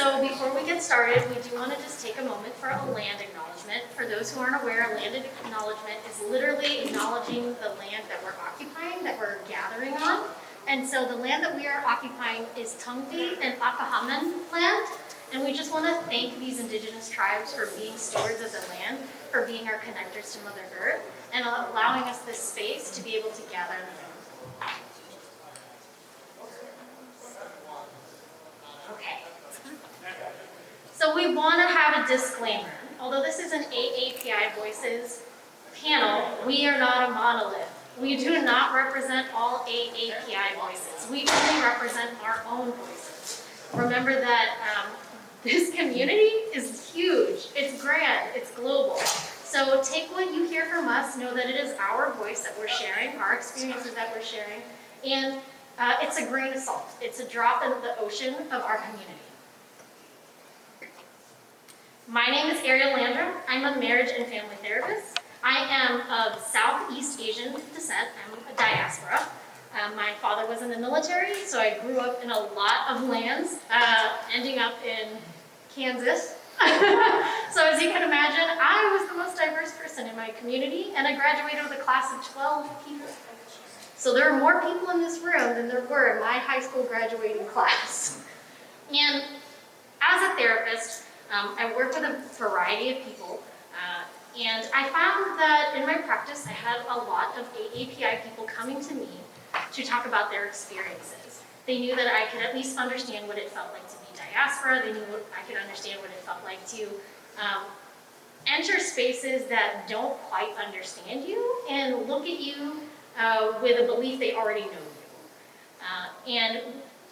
So before we get started, we do want to just take a moment for a land acknowledgement. For those who aren't aware, a land acknowledgement is literally acknowledging the land that we're occupying, that we're gathering on. And so the land that we are occupying is Tungti and Akahaman land. And we just want to thank these indigenous tribes for being stewards of the land, for being our connectors to Mother Earth, and allowing us this space to be able to gather them. Okay. So we want to have a disclaimer. Although this is an AAPI Voices panel, we are not a monolith. We do not represent all AAPI voices. We only represent our own voices. Remember that this community is huge, it's grand, it's global. So take what you hear from us, know that it is our voice that we're sharing, our experiences that we're sharing, and it's a grain of salt. It's a drop in the ocean of our community. My name is Ariel Landrum. I'm a marriage and family therapist. I am of Southeast Asian descent. I'm a diaspora. My father was in the military, so I grew up in a lot of lands, ending up in Kansas. So as you can imagine, I was the most diverse person in my community, and I graduated with a class of 12 people. So there are more people in this room than there were in my high school graduating class. And as a therapist, I work with a variety of people, and I found that in my practice, I had a lot of AAPI people coming to me to talk about their experiences. They knew that I could at least understand what it felt like to be diaspora. They knew I could understand what it felt like to enter spaces that don't quite understand you and look at you with a belief they already know you. And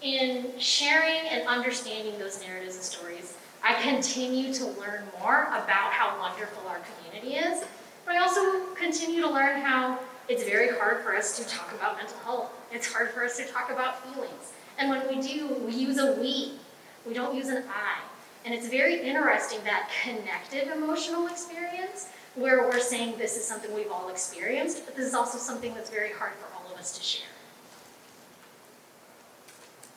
in sharing and understanding those narratives and stories, I continue to learn more about how wonderful our community is, but I also continue to learn how it's very hard for us to talk about mental health. It's hard for us to talk about feelings. And when we do, we use a we. We don't use an I. And it's very interesting, that connected emotional experience, where we're saying this is something we've all experienced, but this is also something that's very hard for all of us to share.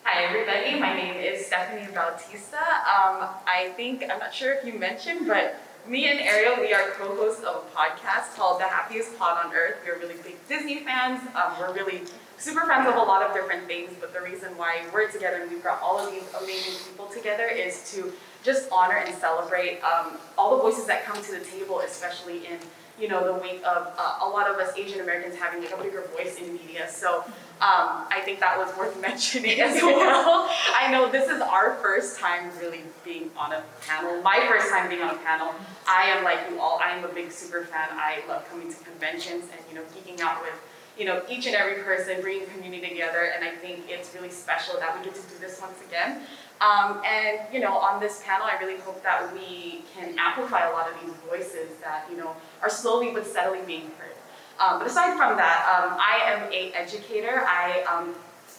Hi everybody, my name is Stefanie Bautista. I'm not sure if you mentioned, but me and Ariel, we are co-hosts of a podcast called The Happiest Pod On Earth. We're really big Disney fans. We're really super fans of a lot of different things, but the reason why we're together and we've got all of these amazing people together is to just honor and celebrate all the voices that come to the table, especially in the wake of a lot of us Asian Americans having a bigger voice in media. So I think that was worth mentioning as well. I know this is our first time really being on a panel, my first time being on a panel. I am like you all, I am a big super fan. I love coming to conventions and geeking out with each and every person, bringing community together, and I think it's really special that we get to do this once again. And on this panel, I really hope that we can amplify a lot of these voices that are slowly but steadily being heard. But aside from that, I am an educator. I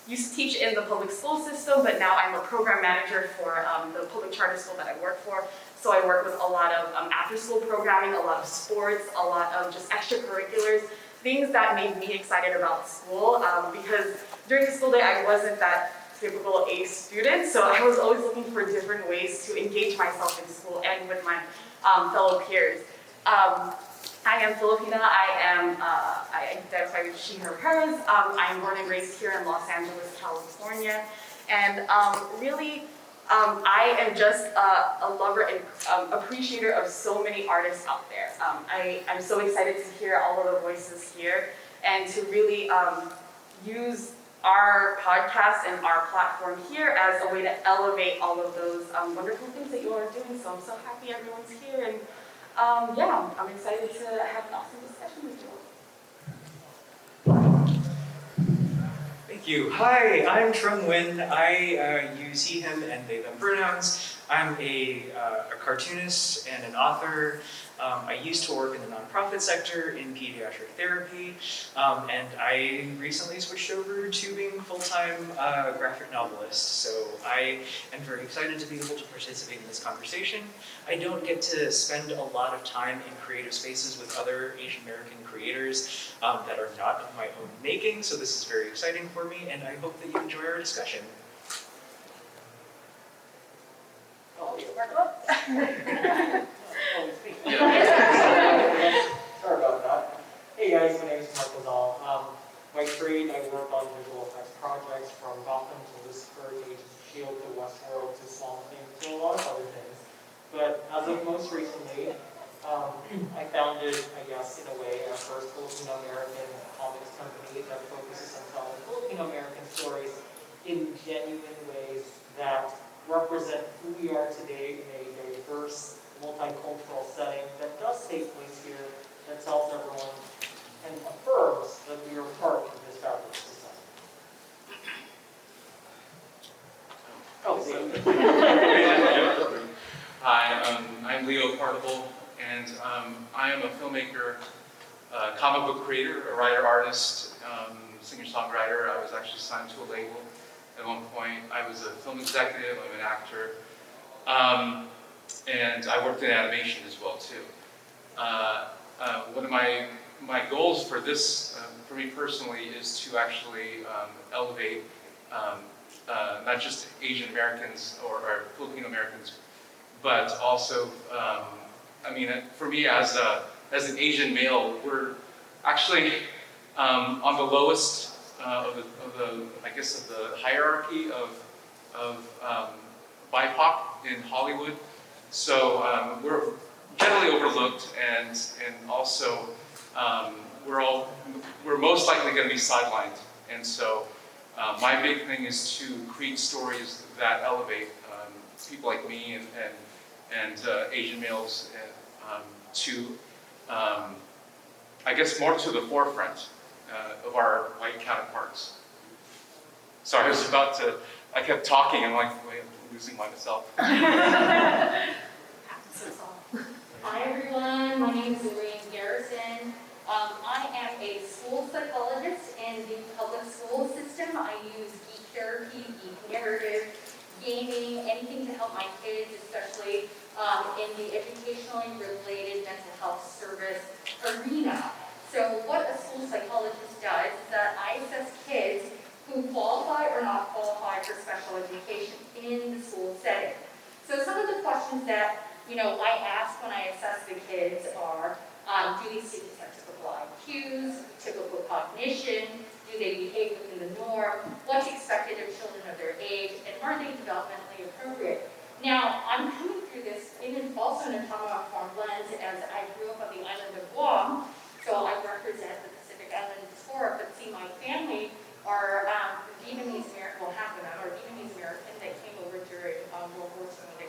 used to teach in the public school system, but now I'm a program manager for the public charter school that I work for. So I work with a lot of after-school programming, a lot of sports, a lot of just extracurriculars, things that made me excited about school, because during the school day, I wasn't that typical A student, so I was always looking for different ways to engage myself in school and with my fellow peers. I am Filipina. I identify with she, her, hers. I'm born and raised here in Los Angeles, California, and really, I am just a lover and appreciator of so many artists out there. I'm so excited to hear all of the voices here and to really use our podcast and our platform here as a way to elevate all of those wonderful things that you all are doing. So I'm so happy everyone's here, and I'm excited to have an awesome discussion with you all. Thank you. Hi, I'm Trung Nguyen. I use he, him, and they, them pronouns. I'm a cartoonist and an author. I used to work in the nonprofit sector in pediatric therapy, and I recently switched over to being a full-time graphic novelist. So I am very excited to be able to participate in this conversation. I don't get to spend a lot of time in creative spaces with other Asian American creators that are not of my own making, so this is very exciting for me, and I hope that you enjoy our discussion. Sorry about that. Hey guys, my name is Nazal. By trade, I work on visual effects projects from Gotham to Lucifer to Agents of S.H.I.E.L.D. to Westworld to Swamp Thing to a lot of other things. But as of most recently, I founded, I guess, in a way, our first Filipino-American comics company that focuses on telling Filipino-American stories in genuine ways that represent who we are today in a diverse, multicultural setting that does take place here, that tells everyone and affirms that we are part of this fabulous society. Oh, Hi, I'm Leo Partible, and I am a filmmaker, comic book creator, a writer-artist, singer-songwriter. I was actually signed to a label at one point. I was a film executive, I'm an actor, and I worked in animation as well too. One of my goals for this, for me personally, is to actually elevate not just Asian Americans or Filipino Americans, but also, I mean, for me as an Asian male, we're actually on the lowest of the hierarchy of BIPOC in Hollywood. So we're generally overlooked, and also we're most likely going to be sidelined. And so my big thing is to create stories that elevate people like me and Asian males to, I guess, more to the forefront of our white counterparts. Sorry, I kept talking, and I'm like, wait, I'm losing myself. Hi everyone, my name is Lorran Garrison. I am a school psychologist in the public school system. I use Geek Therapy, Geek Narrative, gaming, anything to help my kids, especially in the educationally related mental health service arena. So what a school psychologist does is that I assess kids who qualify or not qualify for special education in the school setting. So some of the questions that I ask when I assess the kids are, do these students have typical IQs, typical cognition, do they behave within the norm, what's expected of children of their age, and are they developmentally appropriate? Now, I'm coming through this also in a trauma-informed lens, as I grew up on the island of Guam, so I represent the Pacific Island diaspora, but see, my family are Vietnamese American, Vietnamese American that came over during World War II.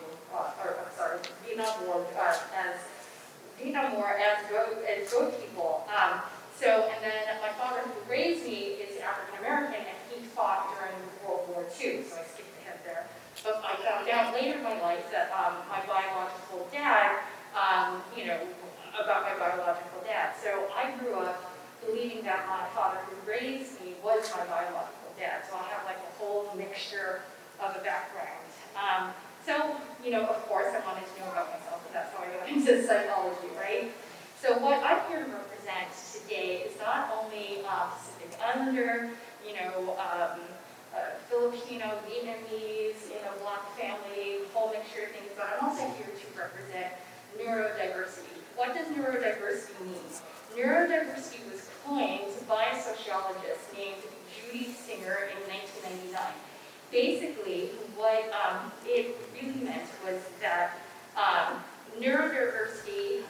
Vietnam War as road people. And then my father, who raised me, is African American, and he fought during World War II. So I skipped ahead there. But I found out later in my life that my biological dad, about my biological dad. So I grew up believing that my father, who raised me, was my biological dad. So I have like a whole mixture of a background. Of course, I wanted to know about myself, and that's how I got into psychology, right? So what I'm here to represent today is not only Pacific Islander, Filipino, Vietnamese, Black family, whole mixture of things, but I'm also here to represent neurodiversity. What does neurodiversity mean? Neurodiversity was coined by a sociologist named Judy Singer in 1999. Basically, what it really meant was that neurodiversity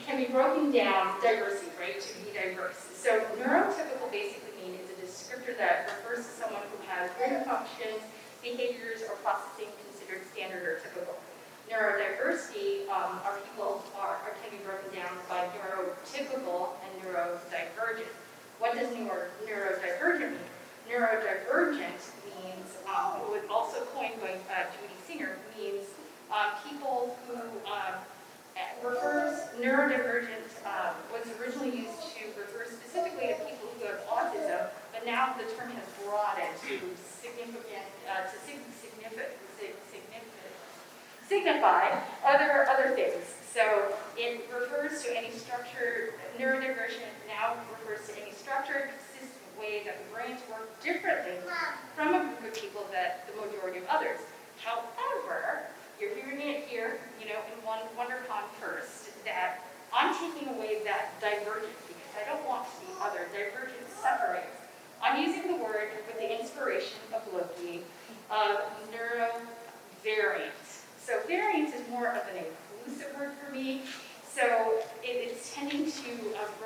can be broken down, diversity, right, to be diverse. So neurotypical basically means is a descriptor that refers to someone who has brain functions, behaviors, or processing considered standard or typical. Neurodiversity can be broken down by neurotypical and neurodivergent. What does neurodivergent mean? Neurodivergent means, also coined by Judy Singer, means people who neurodivergent was originally used to refer specifically to people who have autism, but now the term has broadened to signify other things. So it refers to any structure, neurodivergent now refers to any structured, consistent way that the brains work differently from a group of people that the majority of others. However, you're hearing it here, in WonderCon first, that I'm taking away that divergence because I don't want to see other divergence separates. I'm using the word with the inspiration of Loki of neurovariant. So variant is more of an inclusive word for me. So it's tending to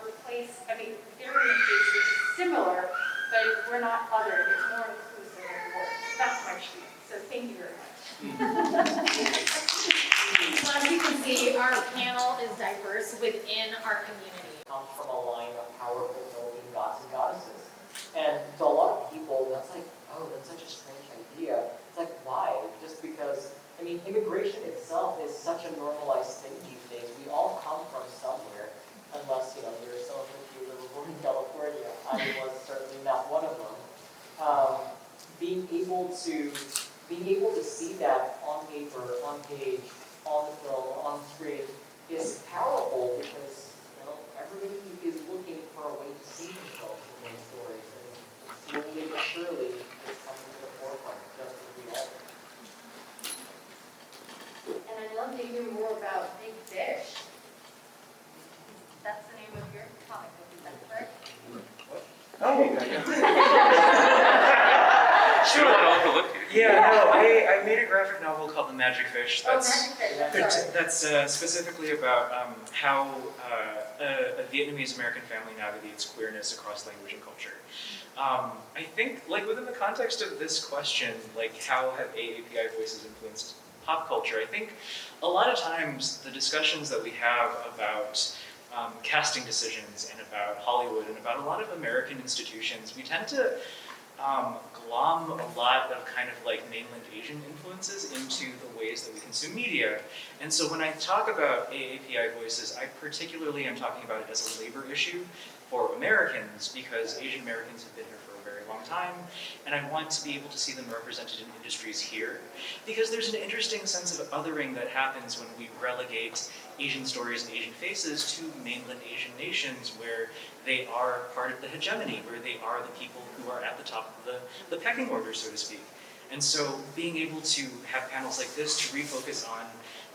replace, variant is similar, but we're not other, it's more inclusive of the word. That's my truth. So thank you very much. So as you can see, our panel is diverse within our community. Comes from a line of powerful Philippine gods and goddesses. And to a lot of people, that's like, oh, that's such a strange idea. It's like, why? Just because, immigration itself is such a normalized thing these days. We all come from somewhere, unless, you're some of you that were born in California. I was certainly not one of them. Being able to see that on paper, on page, on the film, on screen is powerful because everybody is looking for a way to see themselves in those stories, and slowly but surely it's coming to the forefront, just as we all do. And I'd love to hear more about Big Fish. That's the name of your comic book, is that correct? Sure. I don't want to overlook you. Yeah, no, I made a graphic novel called The Magic Fish. Magic Fish, That's specifically about how a Vietnamese American family navigates queerness across language and culture. I think, within the context of this question, how have AAPI voices influenced pop culture? I think a lot of times the discussions that we have about casting decisions and about Hollywood and about a lot of American institutions, we tend to glom a lot of mainland Asian influences into the ways that we consume media. And so when I talk about AAPI voices, I particularly am talking about it as a labor issue for Americans, because Asian Americans have been here for a very long time, and I want to be able to see them represented in industries here, because there's an interesting sense of othering that happens when we relegate Asian stories and Asian faces to mainland Asian nations where they are part of the hegemony, where they are the people who are at the top of the pecking order, so to speak. And so being able to have panels like this to refocus on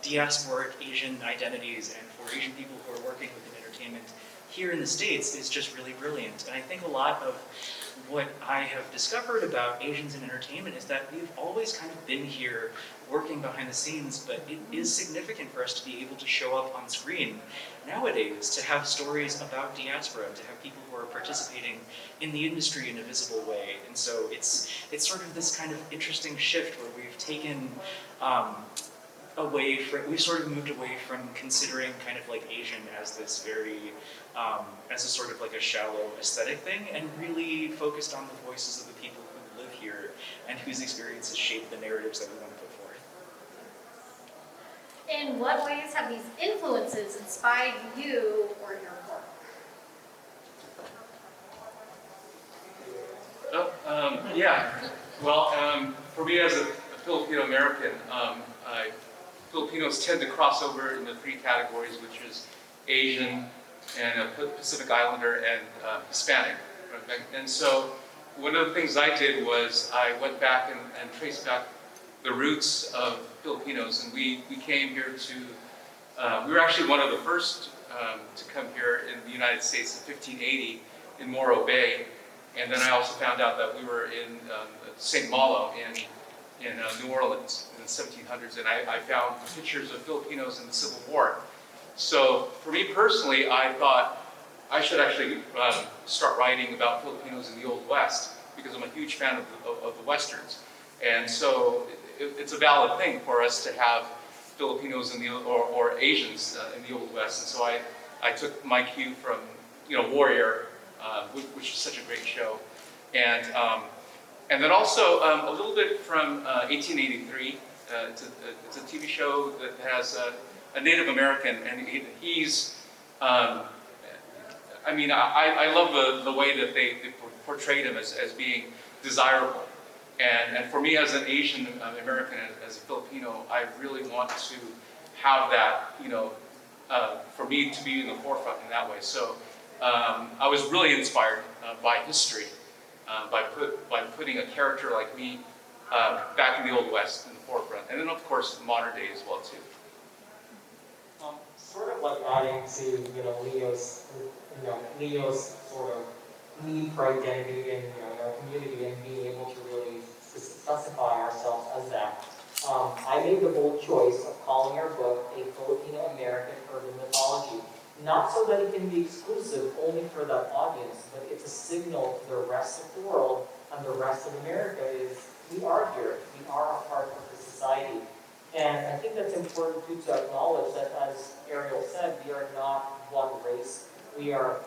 diasporic Asian identities and for Asian people who are working within entertainment here in the States is just really brilliant. And I think a lot of what I have discovered about Asians in entertainment is that we've always kind of been here working behind the scenes, but it is significant for us to be able to show up on screen nowadays, to have stories about diaspora, to have people who are participating in the industry in a visible way. And so it's sort of this kind of interesting shift where we've taken we've sort of moved away from considering kind of Asian as this very, as a sort of a shallow aesthetic thing, and really focused on the voices of the people who live here and whose experiences shape the narratives that we want to put forth. In what ways have these influences inspired you or your work? For me as a Filipino American, Filipinos tend to cross over into three categories, which is Asian and Pacific Islander and Hispanic. Okay? And so one of the things I did was I went back and traced back the roots of Filipinos, and we came here to, we were actually one of the first to come here in the United States in 1580 in Morro Bay, and then I also found out that we were in St. Malo in New Orleans in the 1700s, and I found pictures of Filipinos in the Civil War. So for me personally, I thought I should actually start writing about Filipinos in the Old West, because I'm a huge fan of the Westerns. And so it's a valid thing for us to have Filipinos in or Asians in the Old West. And so I took my cue from Warrior, which is such a great show, and then also a little bit from 1883. It's a TV show that has a Native American, and he's. I love the way that they portrayed him as being desirable. And for me as an Asian American, as a Filipino, I really want to have that, for me to be in the forefront in that way. So I was really inspired by history, by putting a character like me back in the Old West in the forefront. And then of course, modern day as well too. Sort of like adding to, Leo's sort of need for identity in, our community and being able to really specify ourselves as that. I made the bold choice of calling our book a Filipino-American urban mythology. Not so that it can be exclusive only for that audience, but it's a signal to the rest of the world and the rest of America is we are here, we are a part of the society. And I think that's important too to acknowledge that, as Ariel said, we are not one race, we are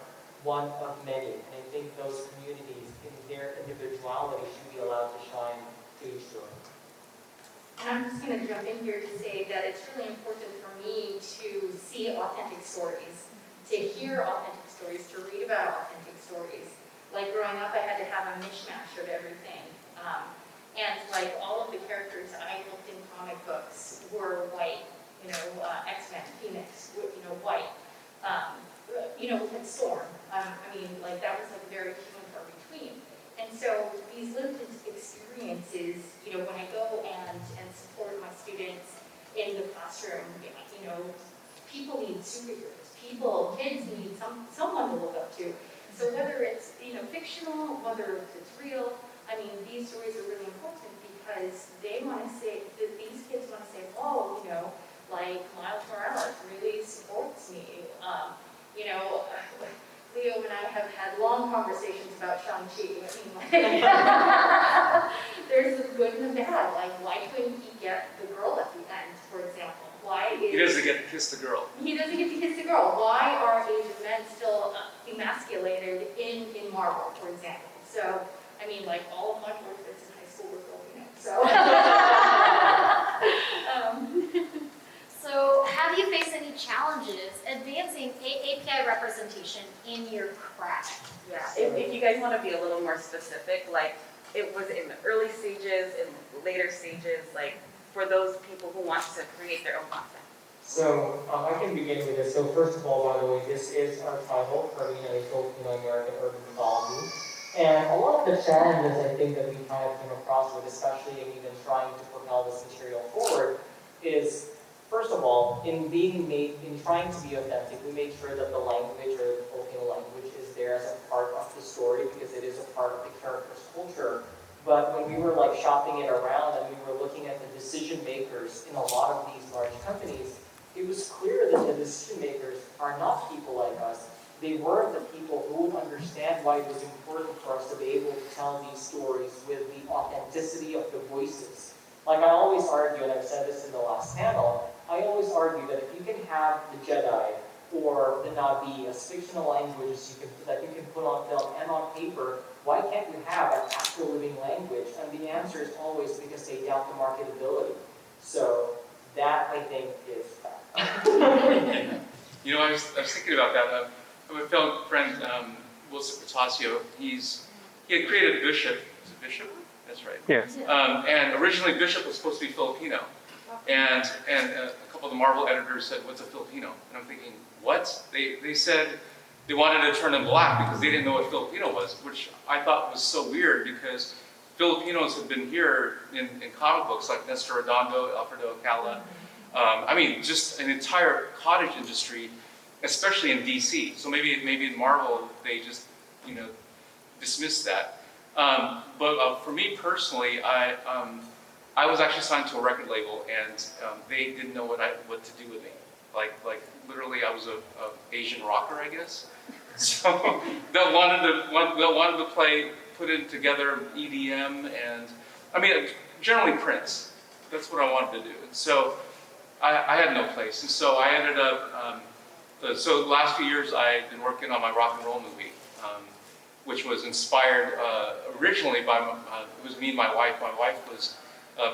one of many. And I think those communities, in their individuality, should be allowed to shine to each other. And I'm just going to jump in here to say that it's really important for me to see authentic stories, to hear authentic stories, to read about authentic stories. Like growing up, I had to have a mishmash of everything. And like all of the characters I looked in comic books were white, X-Men, Phoenix, white. With Storm. Like that was like very few and far between. And so these lived experiences, when I go and support my students in the classroom, people need superheroes. Kids need someone to look up to. So whether it's, fictional, whether it's real, these stories are really important because they want to say, these kids want to say, oh, like Miles Morales really supports me. Leo and I have had long conversations about Shang-Chi. There's the good and the bad. Like, why couldn't he get the girl at the end, for example? He doesn't get to kiss the girl. He doesn't get to kiss the girl. Why are Asian men still emasculated in Marvel, for example? So, all of my boyfriends in high school were Filipino. So, have you faced any challenges advancing AAPI representation in your craft? Yeah, if you guys want to be a little more specific, like it was in the early stages, in later stages, like for those people who want to create their own content. So I can begin with this. So first of all, by the way, this is our title for a Filipino-American urban mythology. And a lot of the challenges I think that we kind of came across with, especially in even trying to propel this material forward, is first of all, in trying to be authentic, we made sure that the language or the Filipino language is there as a part of the story because it is a part of the character's culture. But when we were like shopping it around and we were looking at the decision makers in a lot of these large companies, it was clear that the decision makers are not people like us. They weren't the people who would understand why it was important for us to be able to tell these stories with the authenticity of the voices. Like I always argue, and I've said this in the last panel, I always argue that if you can have the Jedi or the Nabi as fictional languages that you can put on film and on paper, why can't you have an actual living language? And the answer is always because they doubt the marketability. So that, I think, is I was thinking about that. My fellow friend, Wilson Patasio, he had created Bishop. Is it Bishop? That's right. Yes. And originally Bishop was supposed to be Filipino. And a couple of the Marvel editors said, what's a Filipino? And I'm thinking, what? They said they wanted to turn him black because they didn't know what Filipino was, which I thought was so weird because Filipinos have been here in comic books like Nestor Redondo, Alfredo Alcala. Just an entire cottage industry, especially in DC. So maybe in Marvel, they just, dismissed that. But for me personally, I was actually signed to a record label, and they didn't know what to do with me. Like literally, I was a Asian rocker, I guess. So they wanted to put it together EDM, and generally Prince. That's what I wanted to do. And so I had no place, and so I ended up. So the last few years, I've been working on my rock and roll movie, which was inspired originally by it was me and my wife. My wife was.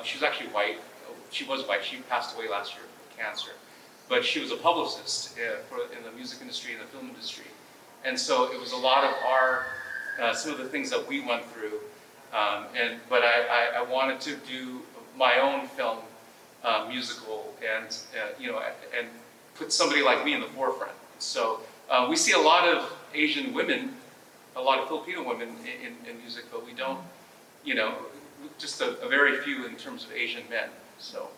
She was actually white. She was white. She passed away last year with cancer. But she was a publicist in the music industry and the film industry. And so it was a lot of some of the things that we went through. But I wanted to do my own film musical and put somebody like me in the forefront. So we see a lot of Asian women, a lot of Filipino women in music, but we don't, just a very few in terms of Asian men. So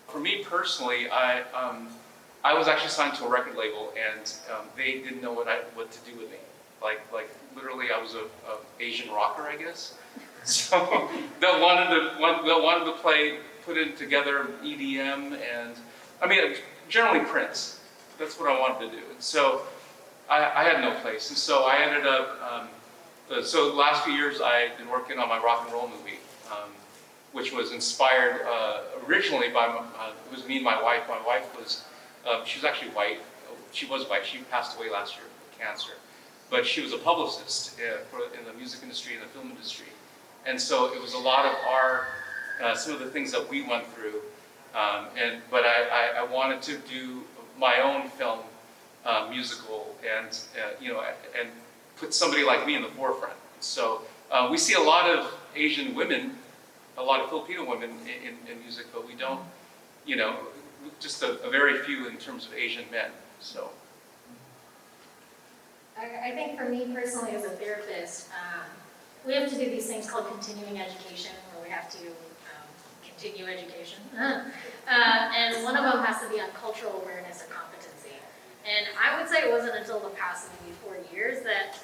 for me personally, I was actually signed to a record label, and they didn't know what to do with me. Like literally, I was a Asian rocker, I guess. So they wanted to put it together EDM, and I mean generally Prince. That's what I wanted to do. And so I had no place, and so I ended up. So the last few years, I've been working on my rock and roll movie, which was inspired originally by it was me and my wife. My wife was she was actually white. She was white. She passed away last year with cancer, but she was a publicist in the music industry and the film industry, and so it was a lot of our some of the things that we went through. But I wanted to do my own film musical and and put somebody like me in the forefront. So we see a lot of Asian women, a lot of Filipino women in music, but we don't, just a very few in terms of Asian men. So I think for me personally as a therapist, we have to do these things called continuing education, where we have to continue education. And one of them has to be on cultural awareness or competency. And I would say it wasn't until the past maybe 4 years that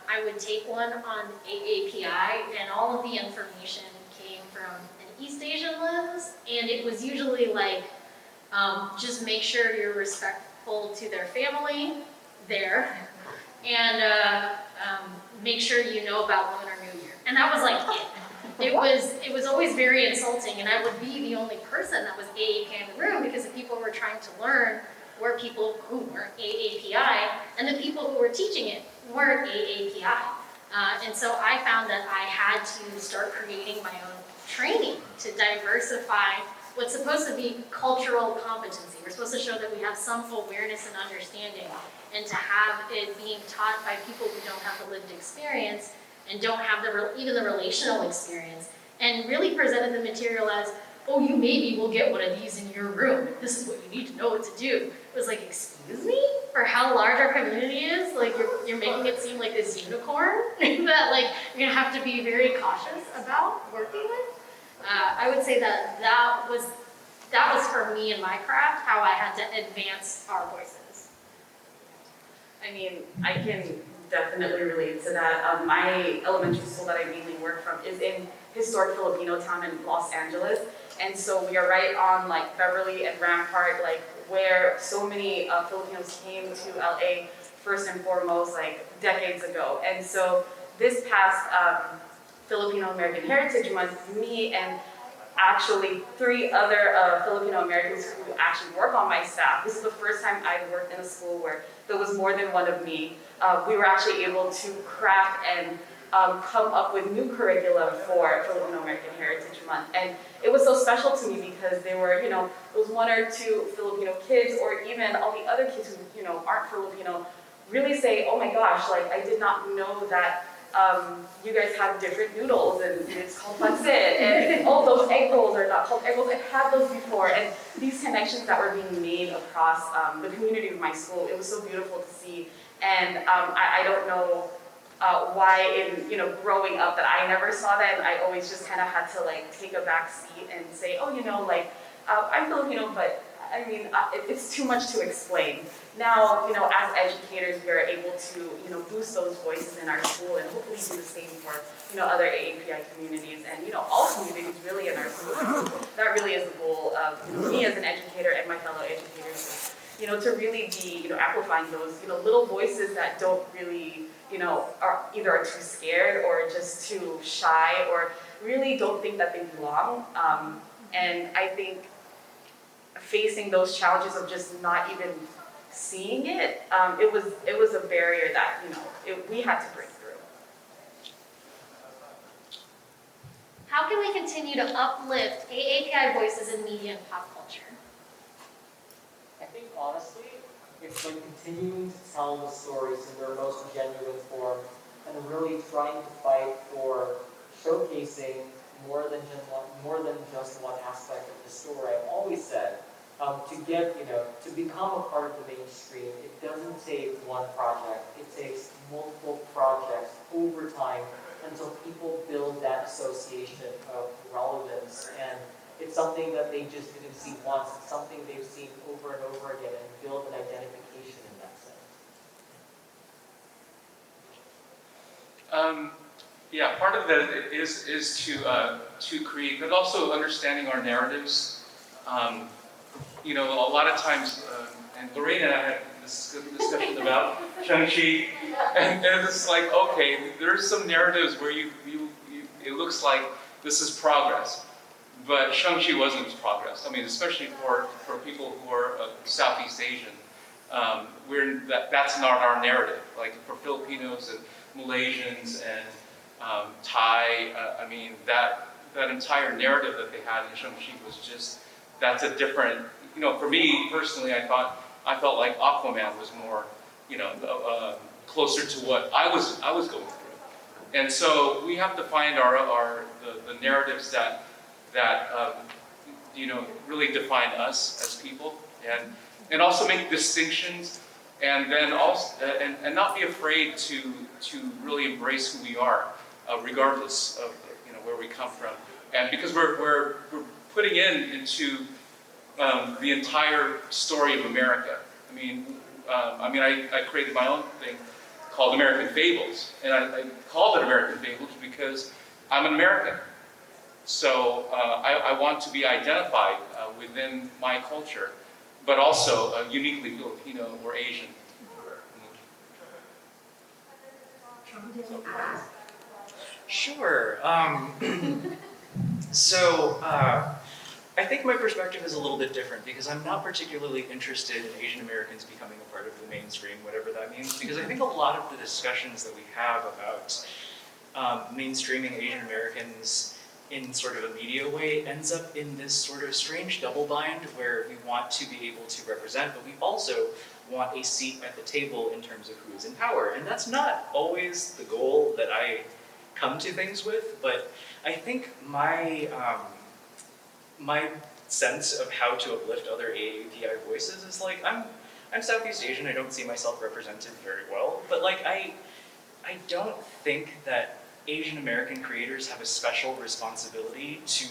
I would take one on AAPI, and all of the information came from an East Asian lens, and it was usually like, just make sure you're respectful to their family there, and make sure you know about Lunar New Year. And that was like it. It was always very insulting, and I would be the only person that was AAPI in the room, because the people who were trying to learn were people who weren't AAPI, and the people who were teaching it weren't AAPI. And so I found that I had to start creating my own training to diversify what's supposed to be cultural competency. We're supposed to show that we have some awareness and understanding, and to have it being taught by people who don't have the lived experience and don't have even the relational experience, and really presented the material as, oh, you maybe will get one of these in your room. This is what you need to know what to do. It was like, excuse me? For how large our community is? Like, you're making it seem like this unicorn that like you're gonna have to be very cautious about working with. I would say that was for me and my craft, how I had to advance our voices. I mean, I can definitely relate to that. My elementary school that I mainly work from is in historic Filipino town in Los Angeles. And so we are right on like Beverly and Rampart, like where so many Filipinos came to LA first and foremost, like decades ago. And so this past Filipino American Heritage Month, me and actually 3 other Filipino Americans who actually work on my staff. This is the first time I've worked in a school where there was more than one of me. We were actually able to craft and come up with new curriculum for Filipino American Heritage Month. And it was so special to me because there were, those 1 or 2 Filipino kids, or even all the other kids who, aren't Filipino, really say, oh my gosh, like I did not know that you guys have different noodles, and it's called pancit, and oh, those egg rolls are not called egg rolls. I've had those before, and these connections that were being made across the community of my school, it was so beautiful to see. And I don't know why in growing up that I never saw that, and I always just kind of had to like take a back seat and say, oh, I'm Filipino, but I mean, it's too much to explain. Now, as educators, we are able to, boost those voices in our school, and hopefully do the same for, other AAPI communities, and, all communities really in our school. That really is the goal of me as an educator and my fellow educators, to really be, amplifying those, little voices that don't really, are either too scared or just too shy, or really don't think that they belong. And I think facing those challenges of just not even seeing it, it was a barrier that we had to break through. How can we continue to uplift AAPI voices in media and pop culture? I think honestly, it's like continuing to tell the stories in their most genuine form, and really trying to fight for showcasing more than just one aspect of the story. I've always said, to become a part of the mainstream, it doesn't take one project. It takes multiple projects over time And so people build that association of relevance, and it's something that they just didn't see once, it's something they've seen over and over again, and build an identification in that sense. Yeah, part of that is to create, but also understanding our narratives. You know, a lot of times, and Lorraine and I had this discussion about Shang-Chi, and it's like, okay, there's some narratives where it looks like this is progress, but Shang-Chi wasn't progress. I mean, especially for people who are Southeast Asian, that's not our narrative. Like for Filipinos and Malaysians and Thai, I mean, that entire narrative that they had in Shang-Chi was just, that's a different, you know, for me personally, I felt like Aquaman was more, you know, closer to what I was going through. And so we have to find the narratives that you know, really define us as people, and also make distinctions, and then also and not be afraid to really embrace who we are, regardless of, you know, where we come from, and because we're putting into the entire story of America. I mean, I created my own thing called American Fables, and I called it American Fables because I'm an American. So I want to be identified within my culture, but also uniquely Filipino or Asian. Sure. So I think my perspective is a little bit different because I'm not particularly interested in Asian Americans becoming a part of the mainstream, whatever that means, because I think a lot of the discussions that we have about mainstreaming Asian Americans in sort of a media way ends up in this sort of strange double bind where we want to be able to represent, but we also want a seat at the table in terms of who is in power. And that's not always the goal that I come to things with, but I think my sense of how to uplift other AAPI voices is like, I'm Southeast Asian, I don't see myself represented very well, but like I don't think that Asian American creators have a special responsibility to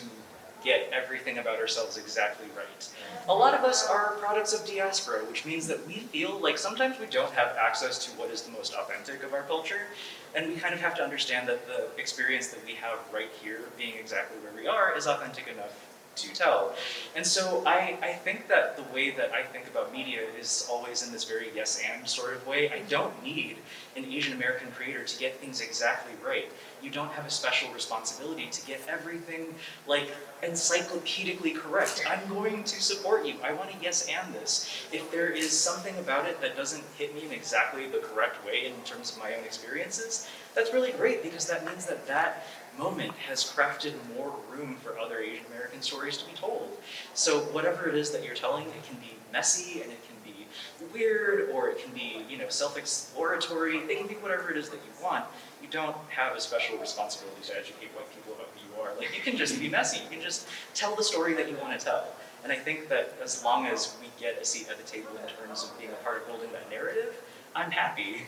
get everything about ourselves exactly right. A lot of us are products of diaspora, which means that we feel like sometimes we don't have access to what is the most authentic of our culture, and we kind of have to understand that the experience that we have right here, being exactly where we are, is authentic enough to tell. And so I think that the way that I think about media is always in this very yes and sort of way. I don't need an Asian American creator to get things exactly right. You don't have a special responsibility to get everything like encyclopedically correct. I'm going to support you. I want to yes and this. If there is something about it that doesn't hit me in exactly the correct way in terms of my own experiences, that's really great because that means that that moment has crafted more room for other Asian American stories to be told. So whatever it is that you're telling, it can be messy and it can be weird, or it can be, you know, self-exploratory. It can be whatever it is that you want. You don't have a special responsibility to educate white people about who you are. Like, you can just be messy. You can just tell the story that you want to tell. And I think that as long as we get a seat at the table in terms of being a part of building that narrative, I'm happy.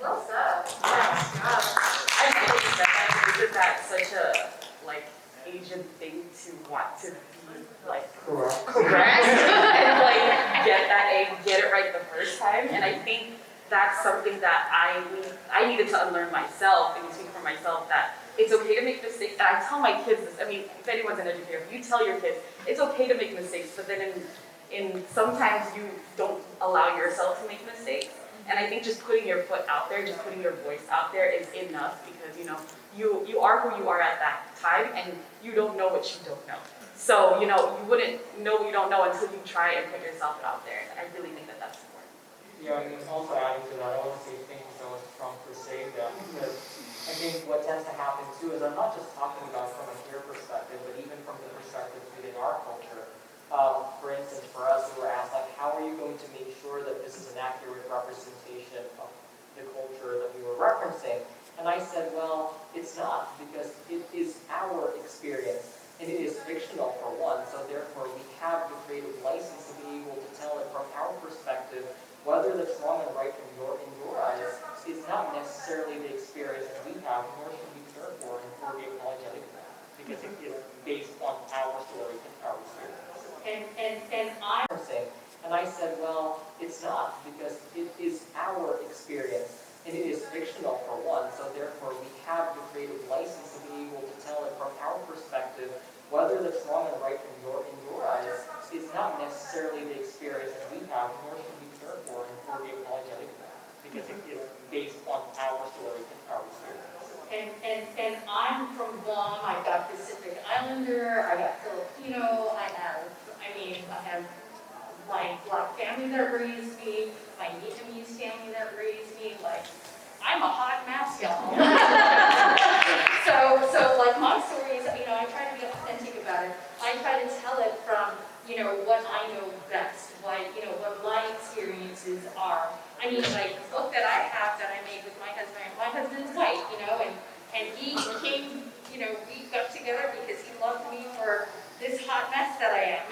Well said. Yes. I really isn't that such a like Asian thing to want to be like correct and like get that A, get it right the first time? And I think that's something that I needed to unlearn myself and speak for myself, that it's okay to make mistakes. And I tell my kids this. I mean, if anyone's an educator, you tell your kids it's okay to make mistakes, but then in sometimes you don't allow yourself to make mistakes. And I think just putting your foot out there, just putting your voice out there is enough, because you know you are who you are at that time, and you don't know what you don't know. So you know you wouldn't know what you don't know until you try and put yourself out there. And I really think that that's important. Yeah, and also adding to that, I want to say thank you so much, Trung, for saying that, because I think what tends to happen too is I'm not just talking about from a peer perspective, but even from the perspective within our culture. For instance, for us, we were asked, like, how are you going to make sure that this is an accurate representation of the culture that we were referencing? And I said, well, it's not, because it is our experience, and it is fictional for one, so therefore we have the creative license to be able to tell it from our perspective whether that's wrong and right in your eyes is not necessarily the experience that we have, nor should we care for and or be apologetic for that, because it is based on our story and our experience. And I And I said, well, it's not, because it is our experience, and it is fictional for one, so therefore we have the creative license to be able to tell it from our perspective, whether that's wrong and right in your eyes is not necessarily the experience that we have, nor should we care for and or be apologetic for that, because it is based on our story and our experience. and I'm from Guam. I've got Pacific Islander. I got Filipino. I have my Black family that raised me, my Vietnamese family that raised me. Like, I'm a hot mess, y'all. so like my stories, I try to be authentic about it. I try to tell it from, what I know best, what my experiences are. I mean, like the book that I have that I made with my husband's white, and he came, we got together because he loved me for this hot mess that I am.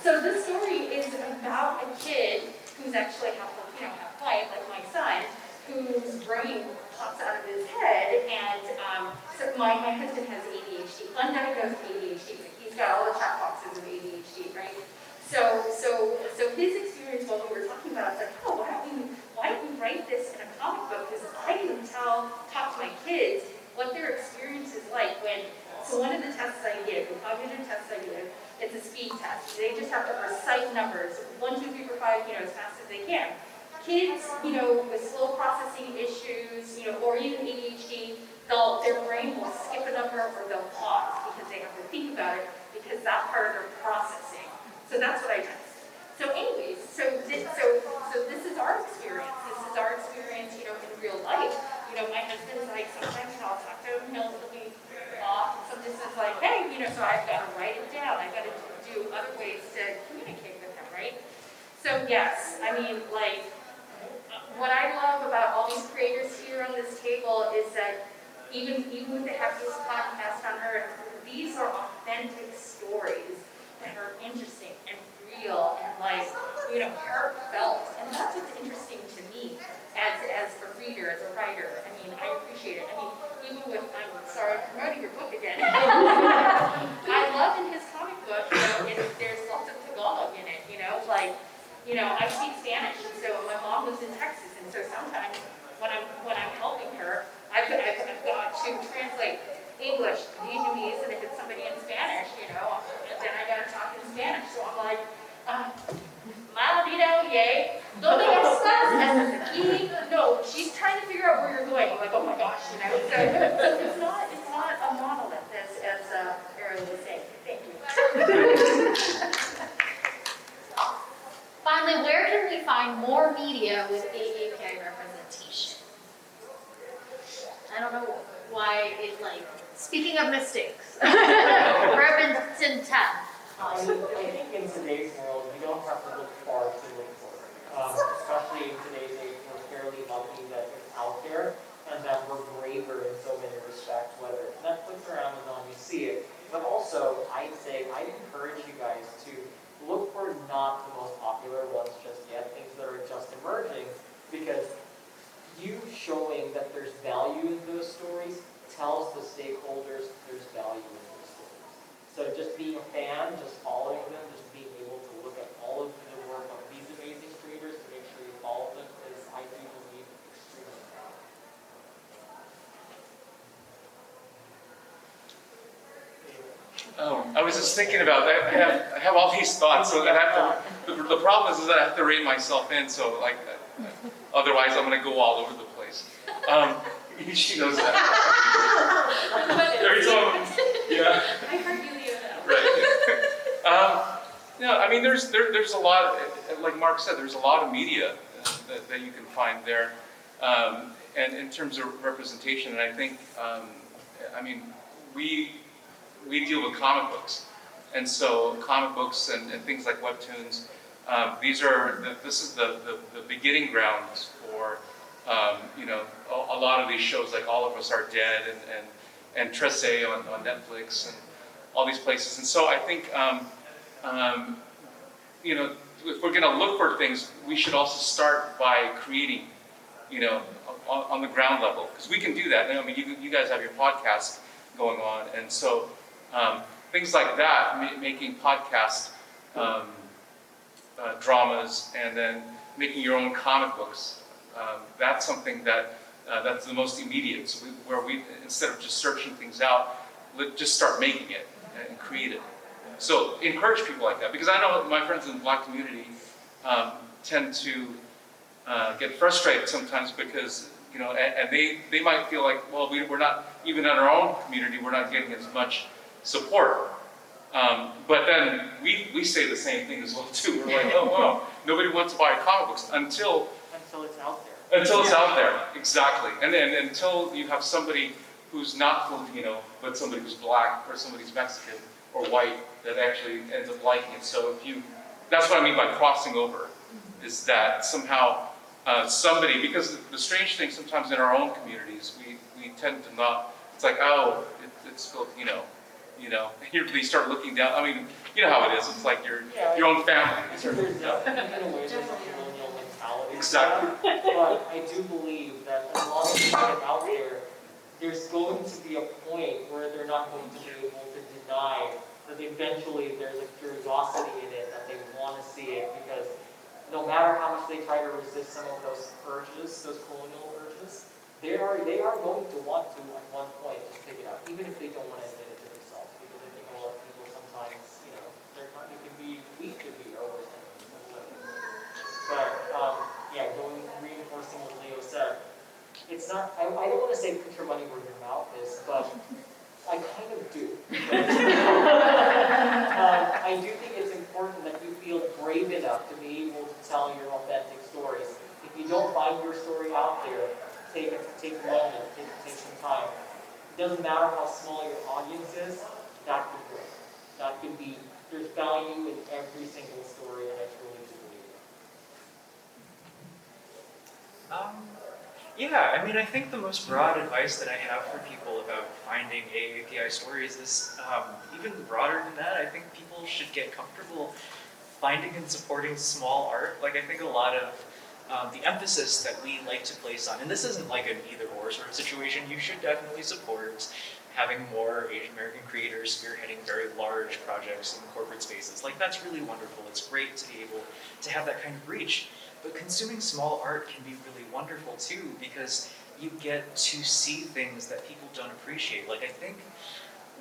So this story is about a kid who's actually half white, like my son, whose brain pops out of his head, and so my husband has ADHD, undiagnosed ADHD, but he's got all the check boxes of ADHD, right? So his experience while we were talking about it, it's like, oh, why don't we write this in a comic book? Because I can talk to my kids what their experience is like when. So one of the tests I give, the cognitive tests I give, it's a speed test. They just have to recite numbers, 1, 2, 3, 4, 5, as fast as they can. Kids, with slow processing issues, or even ADHD, their brain will skip a number or they'll pause because they have to think about it because that part of their processing. So that's what I test. So anyways, so this is our experience. This is our experience, in real life. My husband's like, sometimes I'll talk to him, he'll be off. Sometimes it's like, hey, so I've got to write it down. I've got to do other ways to communicate with him, right? So yes, what I love about all these creators here on this table is that even with the Happiest Podcast on Earth, these are authentic stories that are interesting and real and heartfelt. And that's what's interesting to me as a reader, as a writer. I appreciate it. Even with, I'm sorry, I'm promoting your book again. I love in his comic book, there's lots of Tagalog in it, I speak Spanish, and so my mom lives in Texas, and so sometimes when I'm helping her, I've got to translate English, Vietnamese, and if it's somebody in Spanish, then I got to talk in Spanish. So I'm like, Maladino, yay. ¿Dónde estás? Aquí? No, she's trying to figure out where you're going. I'm like, oh my gosh, So it's not a monolith, as Ariel was saying. Thank you. Finally, where can we find more media with AAPI representation? I don't know why speaking of mistakes. Represent 10. I think in today's world, you don't have to look far to look for it. Especially in today's age, we're fairly lucky that it's out there and that we're braver in so many respects, whether it's Netflix or Amazon, you see it. But also, I'd encourage you guys to look for not the most popular ones just yet, things that are just emerging, because you showing that there's value in those stories tells the stakeholders there's value in those stories. So just being a fan, just following them, just being able to look at all of the work of these amazing creators to make sure you follow them is, I do believe, extremely valuable. I was just thinking about that. I have all these thoughts, so that I have to. The problem is that I have to rein myself in. So otherwise I'm going to go all over the place. She knows that. Every time, yeah. I heard you the Right. There's a lot. Like Mark said, there's a lot of media that you can find there, and in terms of representation. And I think, we deal with comic books, and so comic books and things like webtoons, this is the beginning grounds for a lot of these shows, like All of Us Are Dead and Tressé on Netflix and all these places. And so I think if we're gonna look for things, we should also start by creating, on the ground level, because we can do that. I mean, you guys have your podcast going on, and so things like that, making podcast dramas, and then making your own comic books. That's something that's the most immediate. So where we, instead of just searching things out, just start making it and create it. So encourage people like that, because I know my friends in the Black community tend to get frustrated sometimes because, and they might feel like, well, we're not, even in our own community, we're not getting as much support. But then we say the same thing as well too. We're like, oh wow, nobody wants to buy comic books until it's out there. Until it's out there, exactly. And then until you have somebody who's not Filipino, but somebody who's Black or somebody who's Mexican or white that actually ends up liking it. So that's what I mean by crossing over, is that somehow somebody, because the strange thing sometimes in our own communities, we tend to not, it's like, oh, it's Filipino, they start looking down. I mean, you know how it is, it's like your own family. There's definitely a colonial mentality. Exactly. But I do believe that as long as you get it out there, there's going to be a point where they're not going to be able to deny that eventually there's a curiosity in it, that they want to see it, because no matter how much they try to resist some of those urges, those colonial urges, they are going to want to at one point just pick it up, even if they don't want to admit it to themselves, because I think a lot of people sometimes, they can be weak to be or worse than. But reinforcing what Leo said, it's not, I don't want to say put your money where your mouth is, but I kind of do. I do think it's important that you feel brave enough to be able to tell your authentic stories. If you don't find your story out there, take a moment, take some time. It doesn't matter how small your audience is, that could work. That could be, there's value in every single story, and I truly do believe it. Yeah, I mean, I think the most broad advice that I have for people about finding AAPI stories is even broader than that. I think people should get comfortable finding and supporting small art. Like, I think a lot of the emphasis that we like to place on, and this isn't like an either-or sort of situation, you should definitely support having more Asian American creators spearheading very large projects in corporate spaces. Like, that's really wonderful. It's great to be able to have that kind of reach. But consuming small art can be really wonderful too, because you get to see things that people don't appreciate. Like, I think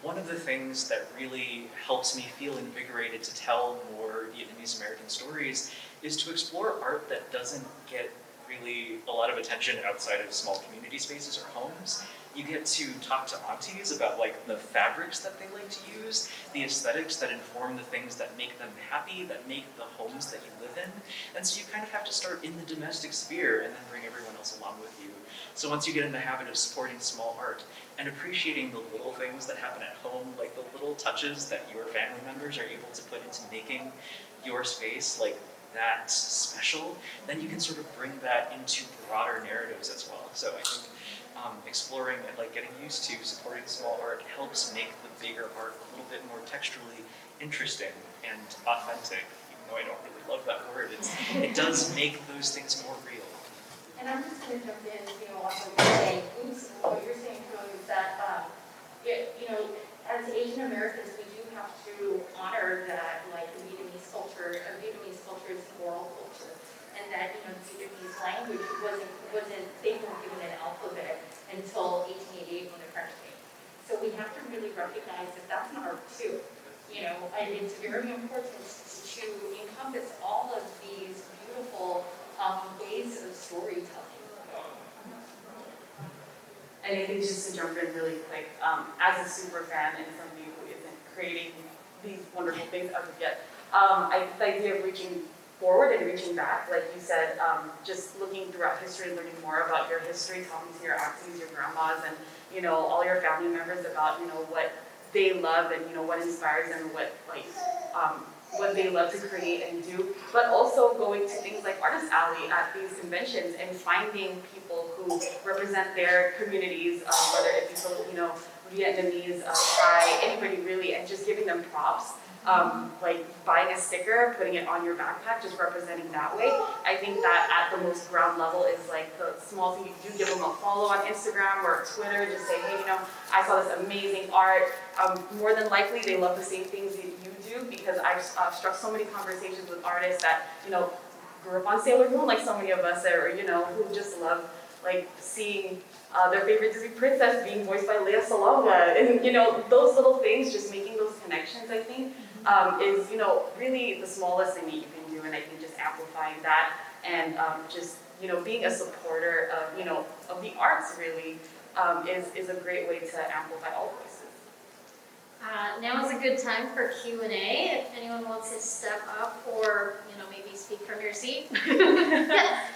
one of the things that really helps me feel invigorated to tell more Vietnamese American stories is to explore art that doesn't get really a lot of attention outside of small community spaces or homes. You get to talk to aunties about like the fabrics that they like to use, the aesthetics that inform the things that make them happy, that make the homes that you live in. And so you kind of have to start in the domestic sphere and then bring everyone else along with you. So once you get in the habit of supporting small art and appreciating the little things that happen at home, like the little touches that your family members are able to put into making your space like that special, then you can sort of bring that into broader narratives as well. So I think exploring and like getting used to supporting small art helps make the bigger art a little bit more texturally interesting and authentic. Even though I don't really love that word, it does make those things more real. And I'm just going to jump in, on what you're saying, Trung, is that, as Asian Americans, we do have to honor that, like, Vietnamese culture is oral culture, and that, Vietnamese language wasn't, they weren't given an alphabet until 1888 when the French came. So we have to really recognize that that's an art too, and it's very important to encompass all of these beautiful ways of storytelling. And I think just to jump in really quick, as a super fan and somebody who isn't creating these wonderful things as of yet, the idea of reaching forward and reaching back, like you said, just looking throughout history, learning more about your history, talking to your aunties, your grandmas, and all your family members about what they love and what inspires them, what they love to create and do, but also going to things like Artist Alley at these conventions and finding people who represent their communities, whether it be Filipino, Vietnamese, Thai, anybody really, and just giving them props. like buying a sticker, putting it on your backpack, just representing that way. I think that at the most ground level is like the small thing you do. Give them a follow on Instagram or Twitter. Just say, hey, I saw this amazing art. More than likely, they love the same things that you do, because I've struck so many conversations with artists that grew up on Sailor Moon, like so many of us, or who just love like seeing their favorite Disney princess being voiced by Lea Salonga, and those little things, just making those connections, I think, is really the smallest thing that you can do, and I think just amplifying that and just being a supporter of the arts really is a great way to amplify all voices. Now is a good time for Q&A. If anyone wants to step up or maybe speak from your seat. Yes.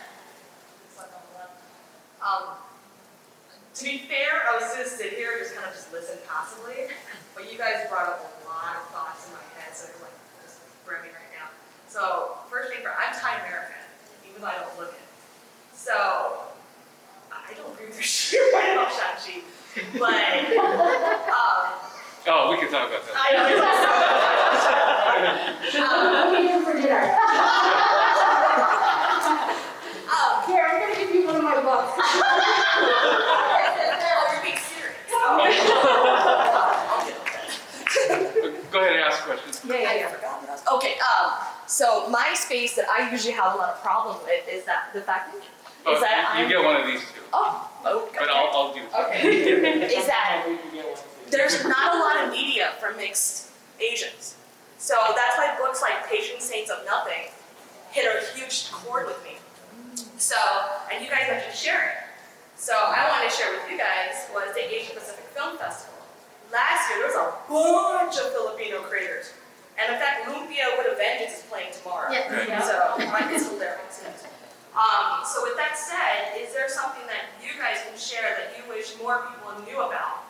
To be fair, I was going to sit here and just listen passively, but you guys brought up a lot of thoughts in my head, so they're just brimming right now. So, first thing I'm Thai American, even though I don't look it. So, I don't agree with your shit right now, Shang-Chi, but, Oh, we can talk about that. I know, Looking for dinner. Here, I'm going to give you one of my books. you're being serious. Go ahead and ask questions. I forgot what I was. Okay, so my space that I usually have a lot of problem with is that the fact that You get one of these two. okay. But I'll do it. Okay. Is that We can get one too. there's not a lot of media for mixed Asians. So that's why books like Patient Saints of Nothing hit a huge chord with me. So, and you guys mentioned sharing. So I wanted to share with you guys was the Asia Pacific Film Festival. Last year there was a bunch of Filipino creators. And in fact, Lumpia with a Vengeance is playing tomorrow. Yeah. Right. So it's hilarious. So with that said, is there something that you guys can share that you wish more people knew about